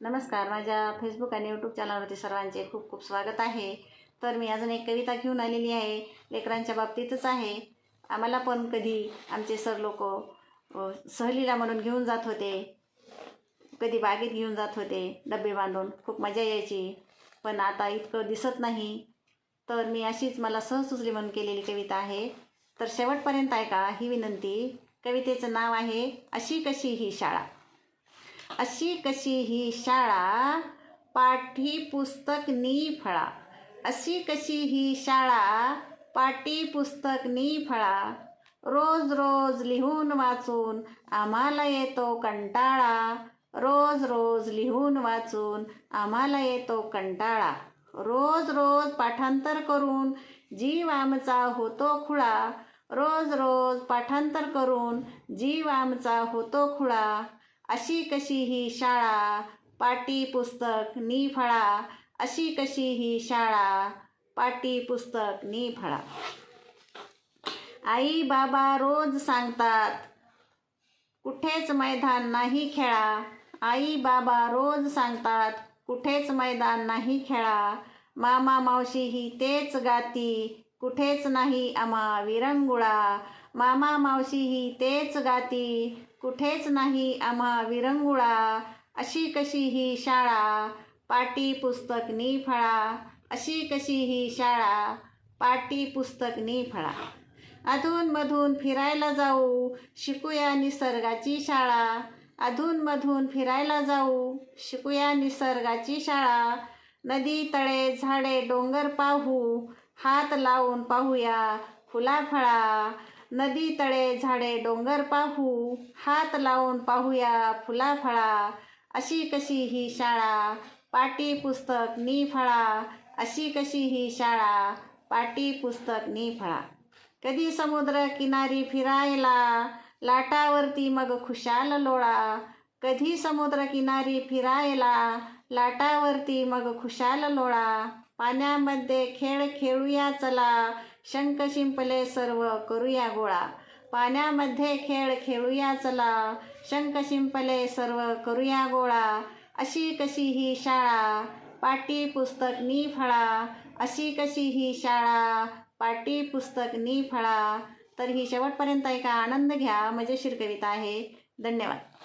नमस्कार. माझ्या फेसबुक आणि यूट्यूब चॅनलवरती सर्वांचे खूप खूप स्वागत आहे. तर मी अजून एक कविता घेऊन आलेली आहे. लेकरांच्या बाबतीतच आहे. आम्हाला पण कधी आमचे सर लोक सहलीला म्हणून घेऊन जात होते, कधी बागेत घेऊन जात होते डबे बांधून. खूप मजा यायची. पण आता इतकं दिसत नाही. तर मी अशीच मला सहज सुचली म्हणून केलेली कविता आहे. तर शेवटपर्यंत ऐका ही विनंती. कवितेचं नाव आहे अशी कशी ही शाळा. अशी कशी ही शाळा, पाठी पुस्तक नी फळा. अशी कशी ही शाळा, पाटी पुस्तक नी फळा. रोज रोज लिहून वाचून आम्हाला येतो कंटाळा. रोज रोज लिहून वाचून आम्हाला येतो कंटाळा. रोज रोज पाठांतर करून जीव आमचा होतो खुळा. रोज रोज पाठांतर करून जीव आमचा होतो खुळा. अशी कशी ही शाळा, पाटी पुस्तक नी फळा. अशी कशी ही शाळा, पाटी पुस्तक नी फळा. आई बाबा रोज सांगतात कुठेच मैदान नाही खेळा. आई बाबा रोज सांगतात कुठेच मैदान नाही खेळा. मामा मावशी ही तेच गाती कुठेच नाही आम्हा विरंगुळा. मामा मावशी ही तेच गाती कुठेच नाही आम्हा विरंगुळा. अशी कशी ही शाळा, पाटी पुस्तक नी फळा. अशी कशी ही शाळा, पाटी पुस्तक नी फळा. अधूनमधून फिरायला जाऊ शिकूया निसर्गाची शाळा. अधूनमधून फिरायला जाऊ शिकूया निसर्गाची शाळा. नदी तळे झाडे डोंगर पाहू हात लावून पाहूया फुलाफळा. नदी तळे झाडे डोंगर पाहू हात लावून पाहूया फुलाफळा. अशी कशी ही शाळा, पाटी पुस्तक नी फळा. अशी कशी ही शाळा, पाटी पुस्तक नी फळा. कधी समुद्र किनारी फिरायला लाटावरती मग खुशाल लोळा. कधी समुद्र किनारी फिरायला लाटावरती मग खुशाल लोळा. पाण्यामध्ये खेळ खेळूया चला शंख शिंपले सर्व करूया गोळा. पाण्यामध्ये खेळ खेळूया चला शंख शिंपले सर्व करूया गोळा. अशी कशी ही शाळा, पाटी पुस्तक नी फळा. अशी कशी ही शाळा, पाटी पुस्तक नी फळा. तर ही शेवटपर्यंत ऐका, आनंद घ्या. मजेशीर कविता आहे. धन्यवाद.